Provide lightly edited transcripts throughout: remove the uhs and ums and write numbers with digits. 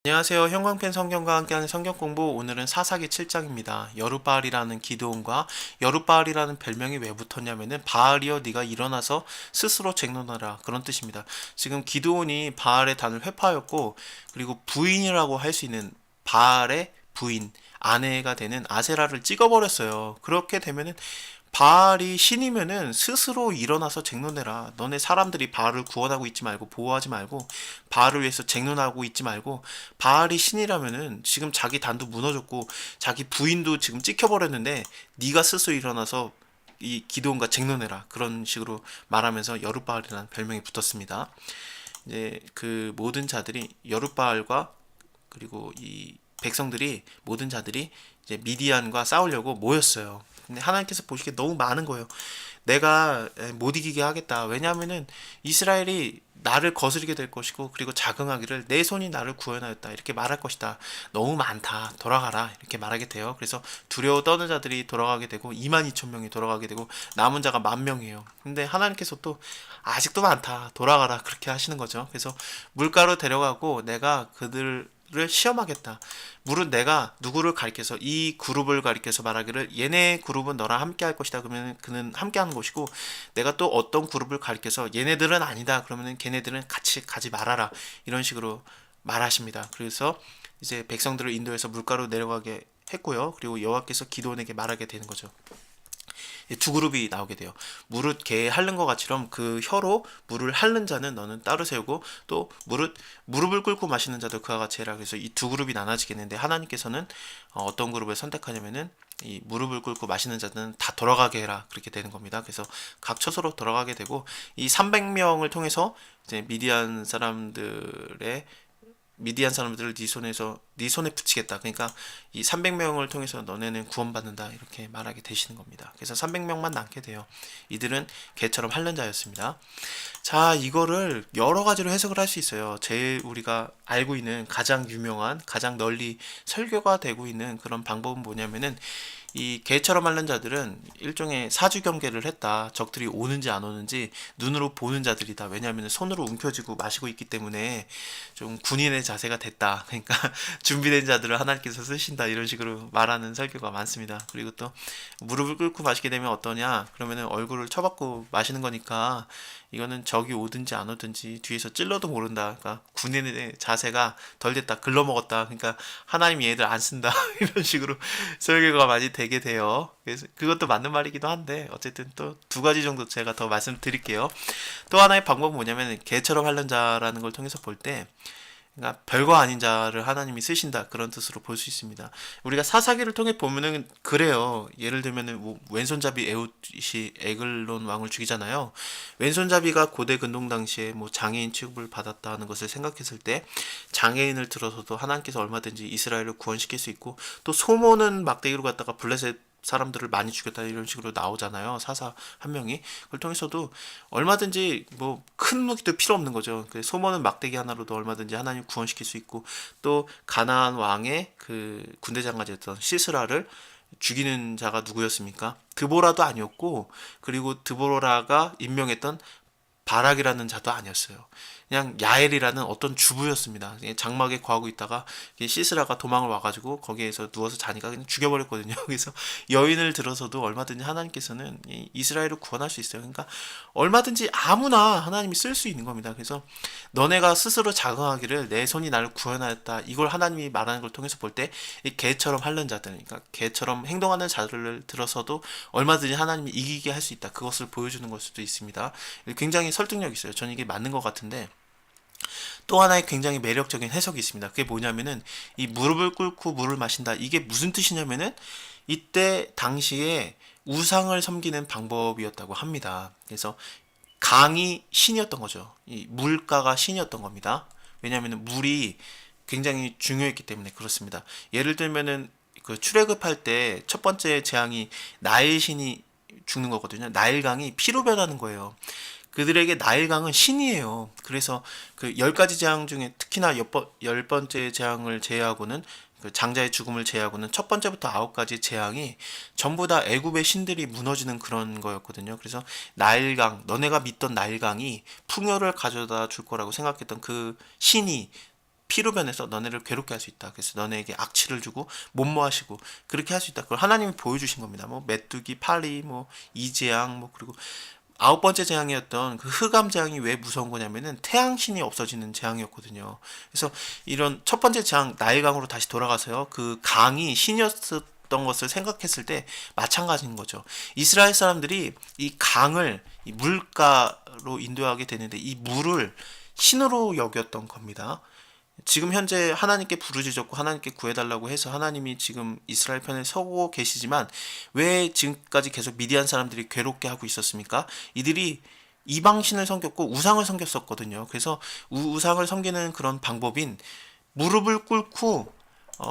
안녕하세요. 형광펜 성경과 함께하는 성경 공부. 오늘은 사사기 7장입니다. 여룻바알이라는 기드온과 여룻바알이라는 별명이 왜 붙었냐면은 바알이여 네가 일어나서 스스로 쟁론하라 그런 뜻입니다. 지금 기드온이 바알의 단을 회파하였고 그리고 부인이라고 할 수 있는 바알의 부인 아내가 되는 아세라를 찍어버렸어요. 그렇게 되면은 바알이 신이면은 스스로 일어나서 쟁론해라. 너네 사람들이 바알을 구원하고 있지 말고 보호하지 말고 바알을 위해서 쟁론하고 있지 말고 바알이 신이라면은 지금 자기 단도 무너졌고 자기 부인도 지금 찍혀버렸는데 네가 스스로 일어나서 이 기드온과 쟁론해라. 그런 식으로 말하면서 여룻바알이라는 별명이 붙었습니다. 이제 그 모든 자들이 여룻바알과 그리고 이 백성들이 모든 자들이 이제 미디안과 싸우려고 모였어요. 근데 하나님께서 보시기에 너무 많은 거예요. 내가 못 이기게 하겠다. 왜냐하면은 이스라엘이 나를 거스르게 될 것이고 그리고 자긍하기를 내 손이 나를 구원하였다 이렇게 말할 것이다. 너무 많다. 돌아가라 이렇게 말하게 돼요. 그래서 두려워 떠는 자들이 돌아가게 되고 2만 2천 명이 돌아가게 되고 남은 자가 1만 명이에요. 근데 하나님께서 또 아직도 많다. 돌아가라 그렇게 하시는 거죠. 그래서 물가로 데려가고 내가 그들을 시험하겠다. 물은 내가 누구를 가리켜서 이 그룹을 가리켜서 말하기를 얘네 그룹은 너랑 함께 할 것이다. 그러면 그는 함께 하는 것이고 내가 또 어떤 그룹을 가리켜서 얘네들은 아니다. 그러면은 걔네들은 같이 가지 말아라. 이런 식으로 말하십니다. 그래서 이제 백성들을 인도해서 물가로 내려가게 했고요. 그리고 여호와께서 기드온에게 말하게 되는 거죠. 두 그룹이 나오게 돼요. 무릇 개에 핥는 것 같이럼 그 혀로 물을 핥는 자는 너는 따로 세우고 또 무릎을 꿇고 마시는 자도 그와 같이 해라. 그래서 이 두 그룹이 나눠지겠는데 하나님께서는 어떤 그룹을 선택하냐면은 이 무릎을 꿇고 마시는 자들은 다 돌아가게 해라 그렇게 되는 겁니다. 그래서 각 처소로 돌아가게 되고 이 300명을 통해서 이제 미디안 사람들을 네 손에 붙이겠다. 그러니까 이 300명을 통해서 너네는 구원받는다. 이렇게 말하게 되시는 겁니다. 그래서 300명만 남게 돼요. 이들은 개처럼 핥는 자였습니다. 자, 이거를 여러 가지로 해석을 할 수 있어요. 제일 우리가 알고 있는 가장 유명한, 가장 널리 설교가 되고 있는 그런 방법은 뭐냐면은 이 개처럼 앓는 자들은 일종의 사주 경계를 했다. 적들이 오는지 안 오는지 눈으로 보는 자들이다. 왜냐하면 손으로 움켜쥐고 마시고 있기 때문에 좀 군인의 자세가 됐다. 그러니까 준비된 자들을 하나님께서 쓰신다. 이런 식으로 말하는 설교가 많습니다. 그리고 또 무릎을 꿇고 마시게 되면 어떠냐? 그러면은 얼굴을 쳐박고 마시는 거니까 이거는 적이 오든지 안 오든지 뒤에서 찔러도 모른다. 그러니까 군인의 자세가 덜 됐다. 글러먹었다. 그러니까 하나님이 얘들 안 쓴다. 이런 식으로 설교가 많이 되게 돼요. 그래서 그것도 맞는 말이기도 한데 어쨌든 또 두 가지 정도 제가 더 말씀드릴게요. 또 하나의 방법은 뭐냐면 개처럼 핥는 자라는 걸 통해서 볼 때 그러니까 별거 아닌 자를 하나님이 쓰신다 그런 뜻으로 볼 수 있습니다. 우리가 사사기를 통해 보면은 그래요. 예를 들면은 뭐 왼손잡이 에웃이 에글론 왕을 죽이잖아요. 왼손잡이가 고대 근동 당시에 뭐 장애인 취급을 받았다는 것을 생각했을 때 장애인을 들어서도 하나님께서 얼마든지 이스라엘을 구원시킬 수 있고 또 소모는 막대기로 갖다가 블레셋 사람들을 많이 죽였다 이런 식으로 나오잖아요. 사사 한 명이 그걸 통해서도 얼마든지 뭐 큰 무기도 필요 없는 거죠. 그 소모는 막대기 하나로도 얼마든지 하나님 구원시킬 수 있고 또 가나안 왕의 그 군대 장관이었던 시스라를 죽이는 자가 누구였습니까? 드보라도 아니었고 그리고 드보라가 임명했던 바락이라는 자도 아니었어요. 그냥 야엘이라는 어떤 주부였습니다. 장막에 거하고 있다가 시스라가 도망을 와가지고 거기에서 누워서 자니까 그냥 죽여버렸거든요. 그래서 여인을 들어서도 얼마든지 하나님께서는 이스라엘을 구원할 수 있어요. 그러니까 얼마든지 아무나 하나님이 쓸 수 있는 겁니다. 그래서 너네가 스스로 자긍하기를 내 손이 나를 구원하였다. 이걸 하나님이 말하는 걸 통해서 볼 때 이 개처럼 핥는 자들, 그러니까 개처럼 행동하는 자들을 들어서도 얼마든지 하나님이 이기게 할 수 있다. 그것을 보여주는 걸 수도 있습니다. 굉장히 설득력 있어요. 저는 이게 맞는 것 같은데 또 하나의 굉장히 매력적인 해석이 있습니다. 그게 뭐냐면은 이 무릎을 꿇고 물을 마신다. 이게 무슨 뜻이냐면은 이때 당시에 우상을 섬기는 방법이었다고 합니다. 그래서 강이 신이었던 거죠. 이 물가가 신이었던 겁니다. 왜냐하면 물이 굉장히 중요했기 때문에 그렇습니다. 예를 들면은 그 출애굽할 때 첫 번째 재앙이 나일 신이 죽는 거거든요. 나일강이 피로 변하는 거예요. 그들에게 나일강은 신이에요. 그래서 그 10가지 재앙 중에 특히나 10번째 재앙을 제외하고는 그 장자의 죽음을 제외하고는 첫 번째부터 9가지 재앙이 전부 다 애굽의 신들이 무너지는 그런 거였거든요. 그래서 나일강, 너네가 믿던 나일강이 풍요를 가져다 줄 거라고 생각했던 그 신이 피로 변해서 너네를 괴롭게 할 수 있다. 그래서 너네에게 악취를 주고 못모하시고 그렇게 할 수 있다. 그걸 하나님이 보여주신 겁니다. 뭐 메뚜기, 파리, 뭐 이재앙, 뭐 그리고 아홉 번째 재앙이었던 그 흑암 재앙이 왜 무서운 거냐면은 태양신이 없어지는 재앙이었거든요. 그래서 이런 첫 번째 재앙 나일강으로 다시 돌아가서요. 그 강이 신이었던 것을 생각했을 때 마찬가지인 거죠. 이스라엘 사람들이 이 강을 이 물가로 인도하게 되는데 이 물을 신으로 여겼던 겁니다. 지금 현재 하나님께 부르짖었고 하나님께 구해달라고 해서 하나님이 지금 이스라엘 편에 서고 계시지만 왜 지금까지 계속 미디안 사람들이 괴롭게 하고 있었습니까? 이들이 이방신을 섬겼고 우상을 섬겼었거든요. 그래서 우상을 섬기는 그런 방법인 무릎을 꿇고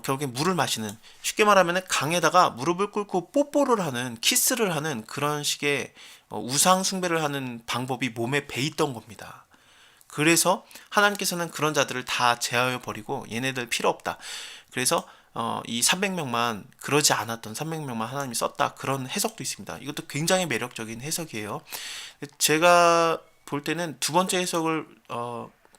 결국에 물을 마시는, 쉽게 말하면 강에다가 무릎을 꿇고 뽀뽀를 하는, 키스를 하는 그런 식의 우상 숭배를 하는 방법이 몸에 배 있던 겁니다. 그래서 하나님께서는 그런 자들을 다 제하여 버리고 얘네들 필요 없다. 그래서 이 300명만, 그러지 않았던 300명만 하나님이 썼다. 그런 해석도 있습니다. 이것도 굉장히 매력적인 해석이에요. 제가 볼 때는 두 번째 해석을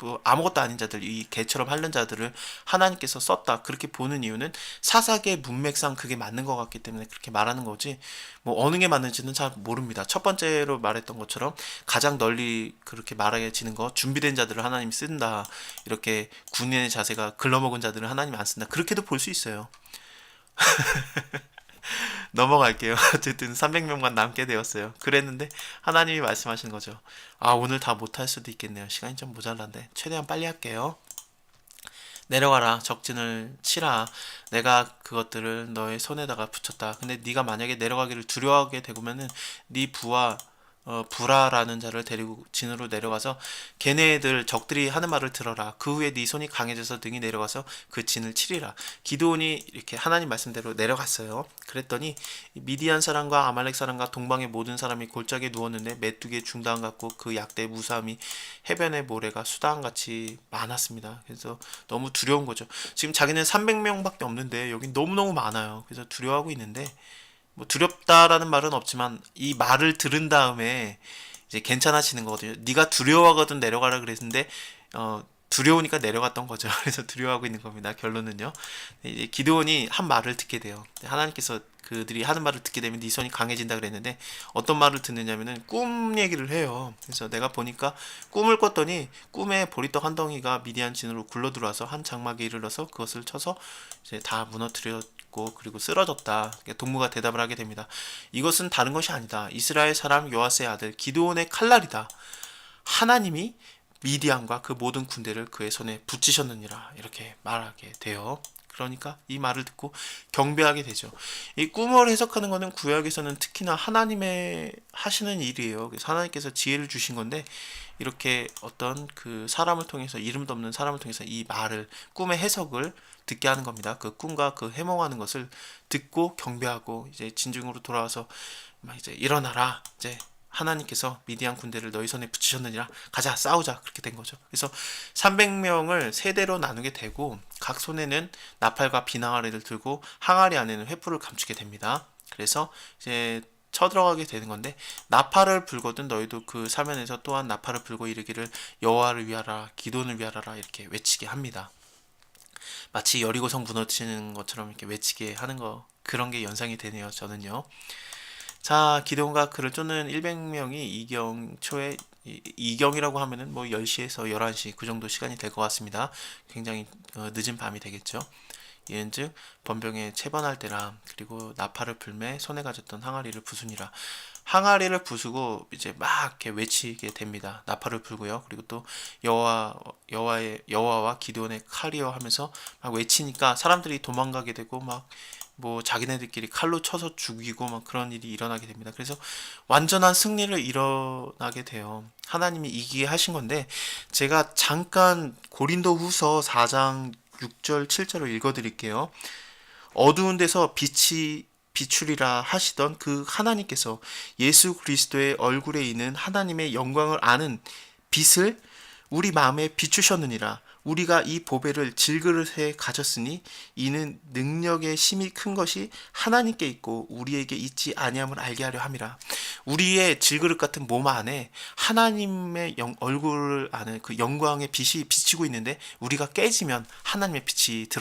뭐 아무것도 아닌 자들, 이 개처럼 핥는 자들을 하나님께서 썼다, 그렇게 보는 이유는 사사기의 문맥상 그게 맞는 것 같기 때문에 그렇게 말하는 거지, 뭐 어느 게 맞는지는 잘 모릅니다. 첫 번째로 말했던 것처럼 가장 널리 그렇게 말해지는 거, 준비된 자들을 하나님이 쓴다, 이렇게 군인의 자세가 글러먹은 자들을 하나님이 안 쓴다, 그렇게도 볼 수 있어요. 넘어갈게요. 어쨌든 300명만 남게 되었어요. 그랬는데 하나님이 말씀하시는 거죠. 아, 오늘 다 못할 수도 있겠네요. 시간이 좀 모자란데 최대한 빨리 할게요. 내려가라, 적진을 치라. 내가 그것들을 너의 손에다가 붙였다. 근데 네가 만약에 내려가기를 두려워하게 되면은 네 부하 부라라는 자를 데리고 진으로 내려가서 걔네들 적들이 하는 말을 들어라. 그 후에 네 손이 강해져서 등이 내려가서 그 진을 치리라. 기드온이 이렇게 하나님 말씀대로 내려갔어요. 그랬더니 미디안 사람과 아말렉 사람과 동방의 모든 사람이 골짜기에 누웠는데 메뚜기의 중단 같고 그 약대 무사함이 해변의 모래가 수당같이 많았습니다. 그래서 너무 두려운 거죠. 지금 자기는 300명밖에 없는데 여긴 너무너무 많아요. 그래서 두려워하고 있는데, 뭐 두렵다라는 말은 없지만 이 말을 들은 다음에 이제 괜찮아지는 거거든요. 네가 두려워하거든 내려가라 그랬는데 두려우니까 내려갔던 거죠. 그래서 두려워하고 있는 겁니다. 결론은요. 이제 기드온이 한 말을 듣게 돼요. 하나님께서 그들이 하는 말을 듣게 되면 네 손이 강해진다 그랬는데 어떤 말을 듣느냐면은 꿈 얘기를 해요. 그래서 내가 보니까 꿈을 꿨더니 꿈에 보리떡 한 덩이가 미디안 진으로 굴러 들어와서 한 장막에 이르러서 그것을 쳐서 이제 다 무너뜨렸고 그리고 쓰러졌다. 동무가 대답을 하게 됩니다. 이것은 다른 것이 아니다. 이스라엘 사람 요아스의 아들 기드온의 칼날이다. 하나님이 미디안과 그 모든 군대를 그의 손에 붙이셨느니라, 이렇게 말하게 돼요. 그러니까 이 말을 듣고 경배하게 되죠. 이 꿈을 해석하는 것은 구약에서는 특히나 하나님의 하시는 일이에요. 그래서 하나님께서 지혜를 주신 건데 이렇게 어떤 그 사람을 통해서, 이름도 없는 사람을 통해서 이 말을, 꿈의 해석을 듣게 하는 겁니다. 그 꿈과 그 해몽하는 것을 듣고 경배하고 이제 진중으로 돌아와서 막 이제 일어나라, 이제 하나님께서 미디안 군대를 너희 손에 붙이셨느니라, 가자 싸우자, 그렇게 된 거죠. 그래서 300명을 세 대로 나누게 되고 각 손에는 나팔과 비낭아리를 들고 항아리 안에는 횃불을 감추게 됩니다. 그래서 이제 쳐들어가게 되는 건데, 나팔을 불거든 너희도 그 사면에서 또한 나팔을 불고 이르기를 여호와를 위하라, 기돈을 위하라, 이렇게 외치게 합니다. 마치 여리고성 무너지는 것처럼 이렇게 외치게 하는 거, 그런 게 연상이 되네요. 저는요. 자, 기드온과 그를 쫓는 100명이 이경 초에, 이경이라고 하면은 뭐 10시에서 11시 그 정도 시간이 될 것 같습니다. 굉장히 늦은 밤이 되겠죠. 이은즉 번병에 체번할 때라. 그리고 나팔을 불매 손에 가졌던 항아리를 부수니라. 항아리를 부수고 이제 막 이렇게 외치게 됩니다. 나팔을 불고요. 그리고 또 여호와와 기드온의 칼이여 하면서 막 외치니까 사람들이 도망가게 되고 막 뭐 자기네들끼리 칼로 쳐서 죽이고 막 그런 일이 일어나게 됩니다. 그래서 완전한 승리를 일어나게 돼요. 하나님이 이기게 하신 건데, 제가 잠깐 고린도후서 4장 6절 7절을 읽어드릴게요. 어두운 데서 빛이 비추리라 하시던 그 하나님께서 예수 그리스도의 얼굴에 있는 하나님의 영광을 아는 빛을 우리 마음에 비추셨느니라. 우리가 이 보배를 질그릇에 가졌으니 이는 능력의 힘이 큰 것이 하나님께 있고 우리에게 있지 아니함을 알게 하려 함이라. 우리의 질그릇 같은 몸 안에 하나님의 얼굴 안에 그 영광의 빛이 비치고 있는데 우리가 깨지면 하나님의 빛이 드러나